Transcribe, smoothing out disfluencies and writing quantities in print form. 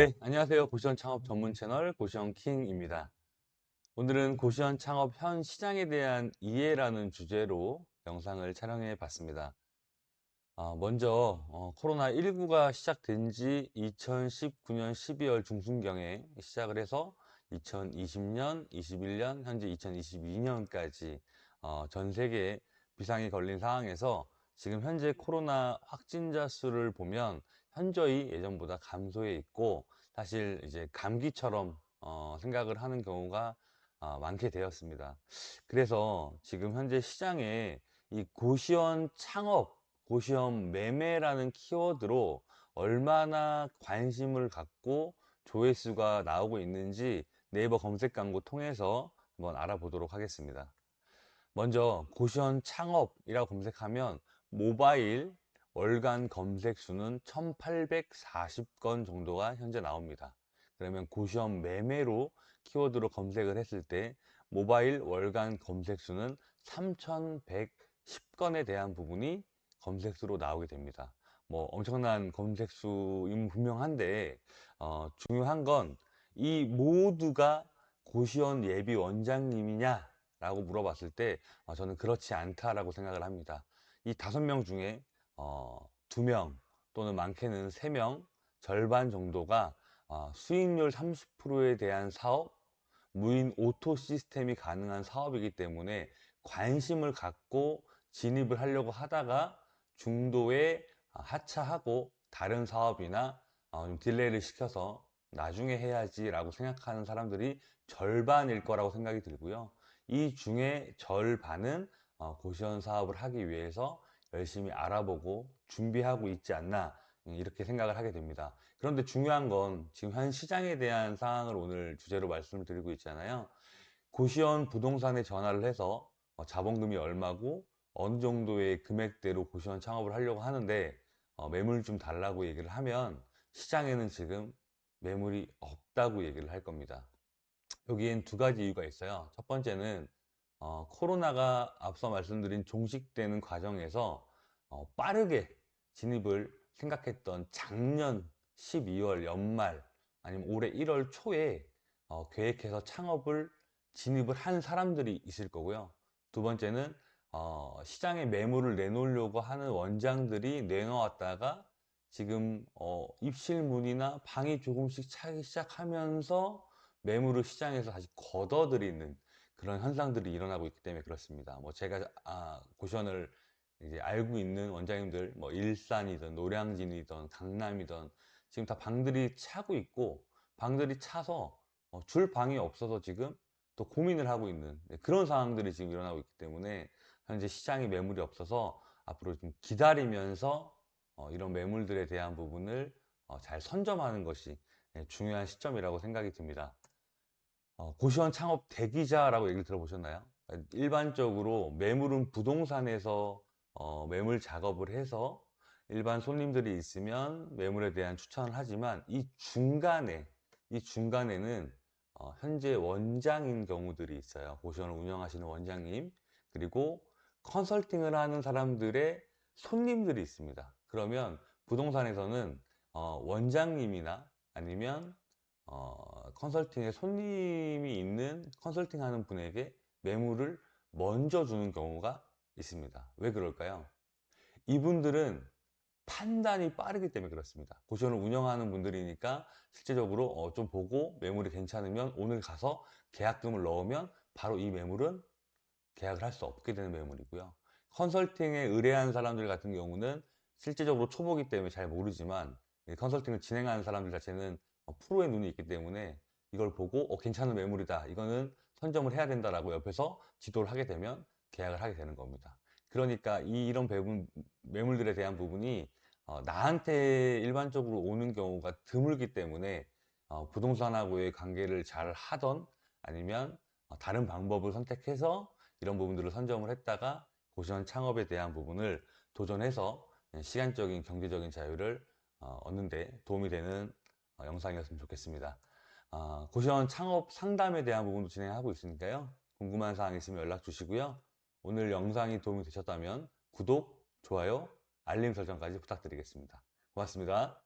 네, 안녕하세요. 고시원 창업 전문 채널 고시원 킹입니다. 오늘은 고시원 창업 현 시장에 대한 이해라는 주제로 영상을 촬영해 봤습니다. 먼저 코로나19가 시작된 지 2019년 12월 중순경에 시작을 해서 2020년, 21년, 현재 2022년까지 전 세계에 비상이 걸린 상황에서 지금 현재 코로나 확진자 수를 보면 현저히 예전보다 감소해 있고, 사실 이제 감기처럼 생각을 하는 경우가 많게 되었습니다. 그래서 지금 현재 시장에 이 고시원 창업, 고시원 매매라는 키워드로 얼마나 관심을 갖고 조회수가 나오고 있는지 네이버 검색 광고 통해서 한번 알아보도록 하겠습니다. 먼저 고시원 창업이라고 검색하면 모바일 월간 검색 수는 1840건 정도가 현재 나옵니다. 그러면 고시원 매매로 키워드로 검색을 했을 때 모바일 월간 검색 수는 3110건에 대한 부분이 검색수로 나오게 됩니다. 뭐 엄청난 검색수임 분명한데, 중요한 건 이 모두가 고시원 예비 원장님이냐 라고 물어봤을 때 저는 그렇지 않다라고 생각을 합니다. 이 5명 중에 2명 또는 많게는 3명, 절반 정도가 수익률 30%에 대한 사업, 무인 오토 시스템이 가능한 사업이기 때문에 관심을 갖고 진입을 하려고 하다가 중도에 하차하고 다른 사업이나 좀 딜레이를 시켜서 나중에 해야지 라고 생각하는 사람들이 절반일 거라고 생각이 들고요. 이 중에 절반은 고시원 사업을 하기 위해서 열심히 알아보고 준비하고 있지 않나, 이렇게 생각을 하게 됩니다. 그런데 중요한 건 지금 현 시장에 대한 상황을 오늘 주제로 말씀을 드리고 있잖아요. 고시원 부동산에 전화를 해서 자본금이 얼마고 어느 정도의 금액대로 고시원 창업을 하려고 하는데 매물 좀 달라고 얘기를 하면 시장에는 지금 매물이 없다고 얘기를 할 겁니다. 여기엔 2가지 이유가 있어요. 첫 번째는 코로나가 앞서 말씀드린 종식되는 과정에서 빠르게 진입을 생각했던 작년 12월 연말 아니면 올해 1월 초에 계획해서 창업을 진입을 한 사람들이 있을 거고요. 두 번째는 시장에 매물을 내놓으려고 하는 원장들이 내놓았다가 지금 입실문이나 방이 조금씩 차기 시작하면서 매물을 시장에서 다시 걷어들이는 그런 현상들이 일어나고 있기 때문에 그렇습니다. 뭐 제가 고시원을 이제 알고 있는 원장님들, 뭐 일산이든 노량진이든 강남이든 지금 다 방들이 차고 있고, 방들이 차서 줄 방이 없어서 지금 또 고민을 하고 있는 그런 상황들이 지금 일어나고 있기 때문에 현재 시장에 매물이 없어서 앞으로 좀 기다리면서 이런 매물들에 대한 부분을 잘 선점하는 것이 중요한 시점이라고 생각이 듭니다. 고시원 창업 대기자라고 얘기를 들어보셨나요? 일반적으로 매물은 부동산에서 매물 작업을 해서 일반 손님들이 있으면 매물에 대한 추천을 하지만 이 중간에는 현재 원장인 경우들이 있어요. 고시원을 운영하시는 원장님, 그리고 컨설팅을 하는 사람들의 손님들이 있습니다. 그러면 부동산에서는 원장님이나 아니면 컨설팅에 손님이 있는 컨설팅 하는 분에게 매물을 먼저 주는 경우가 있습니다. 왜 그럴까요? 이분들은 판단이 빠르기 때문에 그렇습니다. 고시원을 운영하는 분들이니까 실제적으로 좀 보고 매물이 괜찮으면 오늘 가서 계약금을 넣으면 바로 이 매물은 계약을 할 수 없게 되는 매물이고요. 컨설팅에 의뢰한 사람들 같은 경우는 실제적으로 초보기 때문에 잘 모르지만 컨설팅을 진행하는 사람들 자체는 프로의 눈이 있기 때문에 이걸 보고 괜찮은 매물이다, 이거는 선점을 해야 된다라고 옆에서 지도를 하게 되면 계약을 하게 되는 겁니다. 그러니까 이런 매물들에 대한 부분이 나한테 일반적으로 오는 경우가 드물기 때문에 부동산하고의 관계를 잘 하던 아니면 다른 방법을 선택해서 이런 부분들을 선점을 했다가 고시원 창업에 대한 부분을 도전해서 시간적인 경제적인 자유를 얻는데 도움이 되는 영상이었으면 좋겠습니다. 고시원 창업 상담에 대한 부분도 진행하고 있으니까요. 궁금한 사항 있으면 연락 주시고요. 오늘 영상이 도움이 되셨다면 구독, 좋아요, 알림 설정까지 부탁드리겠습니다. 고맙습니다.